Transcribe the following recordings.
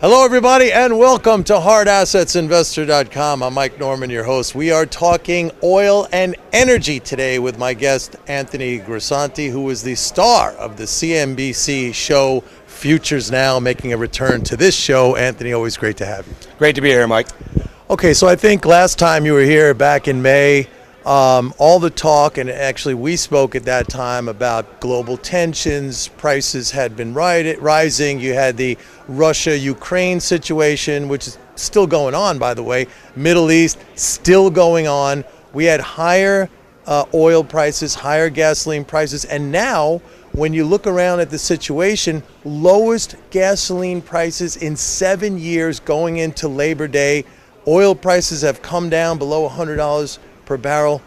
Hello, everybody, and welcome to HardAssetsInvestor.com. I'm Mike Norman, your host. We are talking oil and energy today with my guest, Anthony Grisanti, who is the star of the CNBC show Futures Now, making a return to this show. Anthony, always great to have you. Great to be here, Mike. Okay, so I think last time you were here back in May, all the talk, and actually we spoke at that time about global tensions, prices had been rising. You had the Russia-Ukraine situation, which is still going on, by the way. Middle East, still going on. We had higher oil prices, higher gasoline prices, and now when you look around at the situation, lowest gasoline prices in 7 years going into Labor Day. Oil prices have come down below $100 per barrel.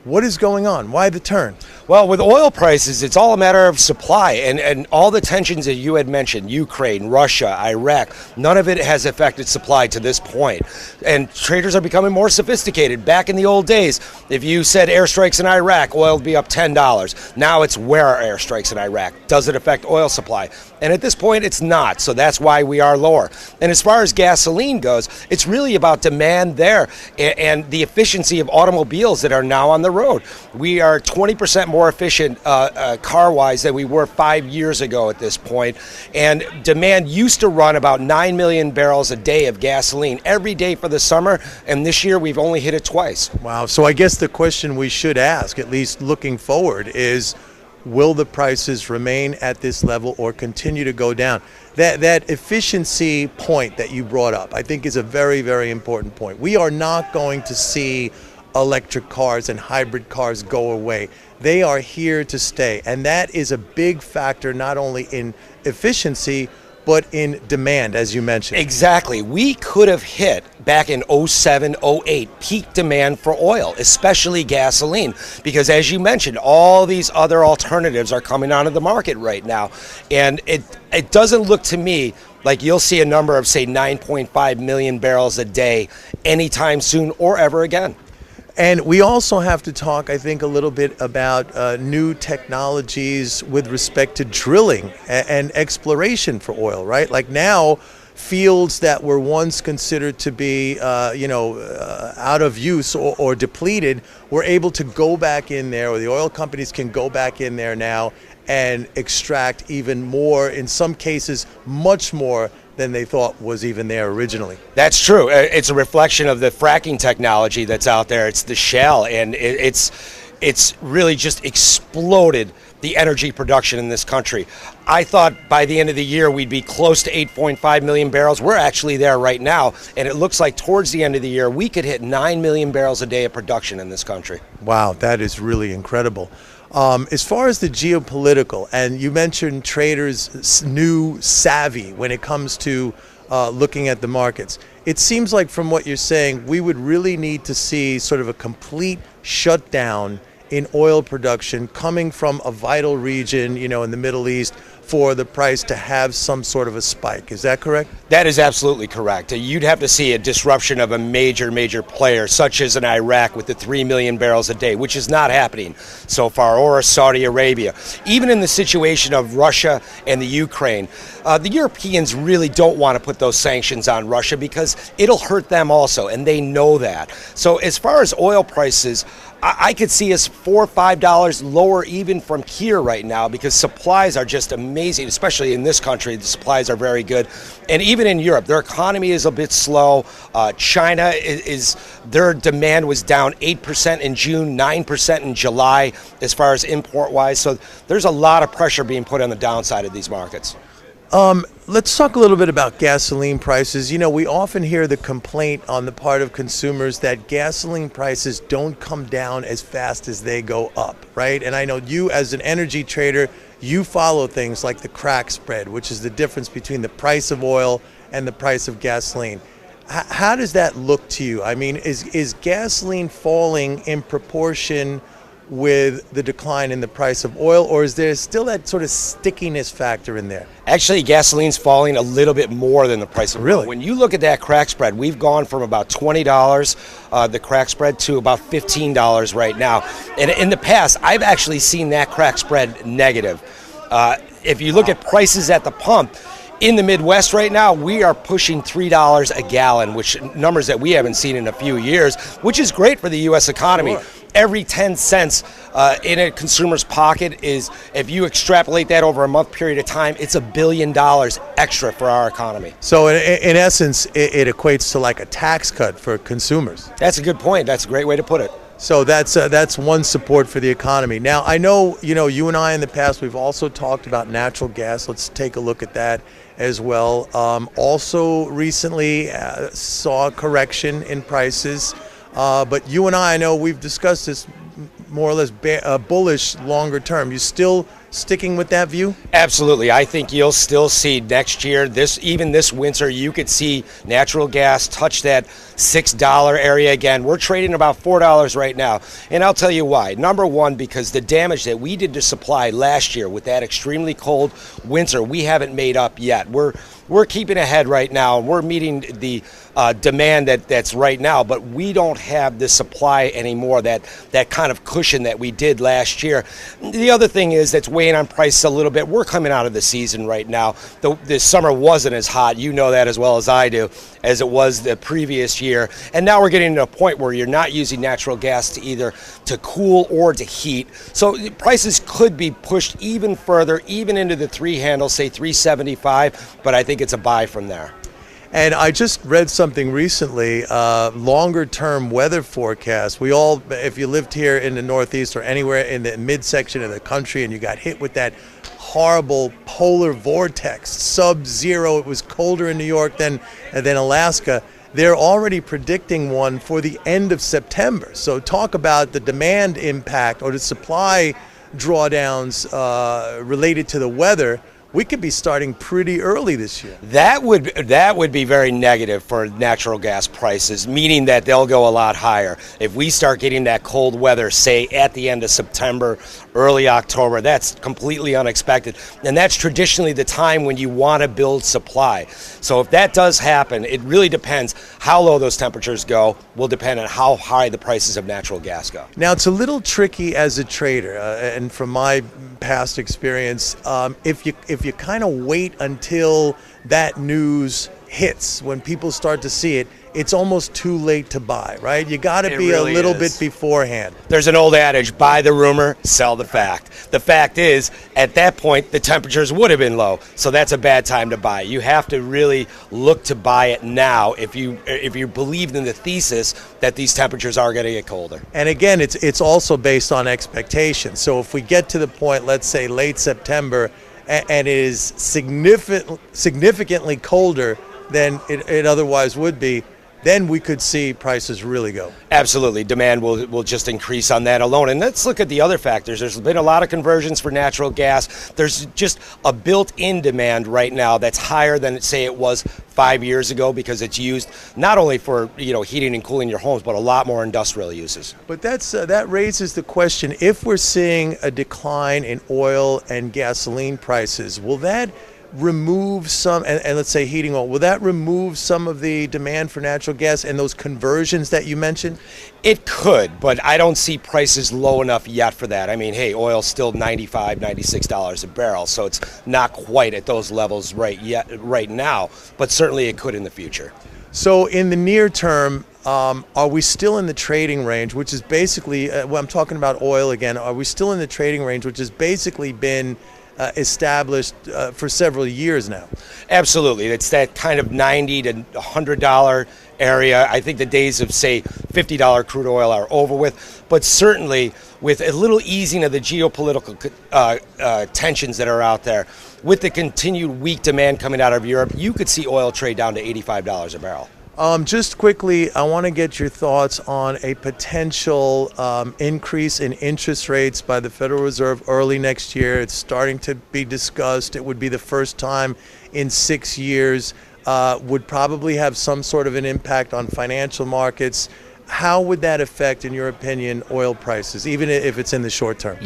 What is going on? Why the turn? Well, with oil prices, it's all a matter of supply, and all the tensions that you had mentioned, Ukraine, Russia, Iraq, none of it has affected supply to this point. And traders are becoming more sophisticated. Back in the old days, if you said airstrikes in Iraq, oil would be up $10. Now it's where are airstrikes in Iraq? Does it affect oil supply? And at this point, it's not, so that's why we are lower. And as far as gasoline goes, it's really about demand there and the efficiency of automobiles that are now on the road. We are 20% more efficient car-wise than we were 5 years ago at this point. And demand used to run about 9 million barrels a day of gasoline every day for the summer, and this year we've only hit it twice. Wow, so I guess the question we should ask, at least looking forward, is will the prices remain at this level or continue to go down? That efficiency point that you brought up, I think, is a very, very important point. We are not going to see electric cars and hybrid cars go away. They are here to stay, and that is a big factor not only in efficiency but in demand, as you mentioned. Exactly. We could have hit, back in 07, 08, peak demand for oil, especially gasoline, because as you mentioned, all these other alternatives are coming onto the market right now. And it doesn't look to me like you'll see a number of, say, 9.5 million barrels a day anytime soon or ever again. And we also have to talk, I think, a little bit about new technologies with respect to drilling and exploration for oil, right? Like now, fields that were once considered to be, out of use or depleted, we're able to go back in there, or the oil companies can go back in there now and extract even more, in some cases, much more than they thought was even there originally. That's true. It's a reflection of the fracking technology that's out there. It's the shale, and it's really just exploded the energy production in this country. I thought by the end of the year we'd be close to 8.5 million barrels. We're actually there right now, and it looks like towards the end of the year we could hit 9 million barrels a day of production in this country. Wow, that is really incredible. As far as the geopolitical, and you mentioned traders' new savvy when it comes to looking at the markets, it seems like from what you're saying, we would really need to see sort of a complete shutdown in oil production coming from a vital region, in the Middle East, for the price to have some sort of a spike. Is that correct? That is absolutely correct. You'd have to see a disruption of a major player, such as in Iraq with the 3 million barrels a day, which is not happening so far, or Saudi Arabia. Even in the situation of Russia and the Ukraine, the Europeans really don't want to put those sanctions on Russia because it'll hurt them also, and they know that. So as far as oil prices, I could see us $4 or $5 lower even from here right now because supplies are just amazing, especially in this country. The supplies are very good. And even in Europe, their economy is a bit slow. China their demand was down 8% in June, 9% in July as far as import-wise. So there's a lot of pressure being put on the downside of these markets. Let's talk a little bit about gasoline prices. We often hear the complaint on the part of consumers that gasoline prices don't come down as fast as they go up, right? And I know you, as an energy trader, you follow things like the crack spread, which is the difference between the price of oil and the price of gasoline. How does that look to you? I mean, is gasoline falling in proportion with the decline in the price of oil, or is there still that sort of stickiness factor in there? Actually, gasoline's falling a little bit more than the price of oil. Really? When you look at that crack spread, we've gone from about $20, the crack spread, to about $15 right now. And in the past, I've actually seen that crack spread negative. If you look at prices at the pump, In the Midwest right now, we are pushing $3 a gallon, which numbers that we haven't seen in a few years, which is great for the U.S. economy. Sure. Every 10 cents in a consumer's pocket is, if you extrapolate that over a month period of time, it's $1 billion extra for our economy. So in essence, it equates to like a tax cut for consumers. That's a good point. That's a great way to put it. So that's one support for the economy. Now, I know, you and I in the past, we've also talked about natural gas. Let's take a look at that as well. Also recently saw a correction in prices. But you and I know we've discussed this more or less bullish longer term. You still sticking with that view? Absolutely. I think you'll still see next year, even this winter, you could see natural gas touch that $6 area again. We're trading about $4 right now. And I'll tell you why. Number one, because the damage that we did to supply last year with that extremely cold winter, we haven't made up yet. We're keeping ahead right now, and we're meeting the demand that's right now, but we don't have the supply anymore, that kind of cushion that we did last year. The other thing is that's weighing on prices a little bit. We're coming out of the season right now. The summer wasn't as hot, you know that as well as I do, as it was the previous year. And now we're getting to a point where you're not using natural gas to either to cool or to heat. So prices could be pushed even further, even into the three handle, say 375, but I think it's a buy from there. And I just read something recently, longer term weather forecast. We all, if you lived here in the Northeast or anywhere in the midsection of the country and you got hit with that horrible polar vortex, sub-zero, it was colder in New York than Alaska, they're already predicting one for the end of September. So talk about the demand impact or the supply drawdowns related to the weather. We could be starting pretty early this year. That would be very negative for natural gas prices, meaning that they'll go a lot higher. If we start getting that cold weather, say at the end of September, early October, that's completely unexpected. And that's traditionally the time when you want to build supply. So if that does happen, it really depends how low those temperatures go, will depend on how high the prices of natural gas go. Now, it's a little tricky as a trader, and from my past experience, if you kind of wait until that news hits, when people start to see it, it's almost too late to buy, right? You got to be really a little bit beforehand. There's an old adage, buy the rumor, sell the fact. The fact is, at that point, the temperatures would have been low, so that's a bad time to buy. You have to really look to buy it now if you believe in the thesis that these temperatures are going to get colder. And again, it's also based on expectations. So if we get to the point, let's say late September, and it is significantly colder than it otherwise would be, then we could see prices really go. Absolutely. Demand will just increase on that alone. And let's look at the other factors. There's been a lot of conversions for natural gas. There's just a built-in demand right now that's higher than, say, it was 5 years ago, because it's used not only for heating and cooling your homes, but a lot more industrial uses. But that raises the question, if we're seeing a decline in oil and gasoline prices, will that remove some, and let's say heating oil, will that remove some of the demand for natural gas and those conversions that you mentioned? It could, but I don't see prices low enough yet for that. I mean, hey, oil's still $95, $96 a barrel, so it's not quite at those levels right now, but certainly it could in the future. So in the near term, are we still in the trading range, which is basically, I'm talking about oil again, are we still in the trading range, which has basically been established for several years now? Absolutely. It's that kind of $90 to $100 area. I think the days of, say, $50 crude oil are over with, but certainly with a little easing of the geopolitical tensions that are out there, with the continued weak demand coming out of Europe, you could see oil trade down to $85 a barrel. Just quickly, I want to get your thoughts on a potential increase in interest rates by the Federal Reserve early next year. It's starting to be discussed. It would be the first time in 6 years. Would probably have some sort of an impact on financial markets. How would that affect, in your opinion, oil prices, even if it's in the short term?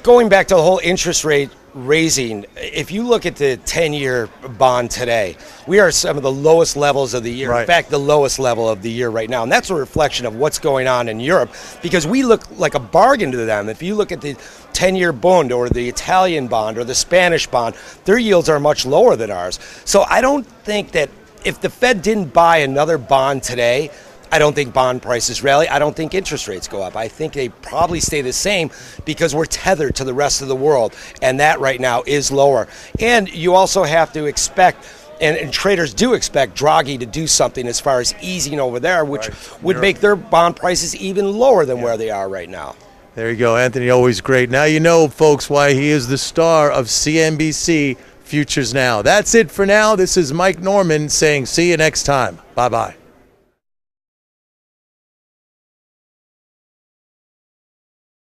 Going back to the whole interest rate raising. If you look at the 10-year bond today, we are some of the lowest levels of the year. Right. In fact, the lowest level of the year right now. And that's a reflection of what's going on in Europe, because we look like a bargain to them. If you look at the 10-year bond or the Italian bond or the Spanish bond, their yields are much lower than ours. So I don't think that if the Fed didn't buy another bond today, I don't think bond prices rally. I don't think interest rates go up. I think they probably stay the same because we're tethered to the rest of the world, and that right now is lower. And you also have to expect, and traders do expect, Draghi to do something as far as easing over there, which would make their bond prices even lower than where they are right now. There you go, Anthony, always great. Now you know, folks, why he is the star of CNBC Futures Now. That's it for now. This is Mike Norman saying see you next time. Bye-bye.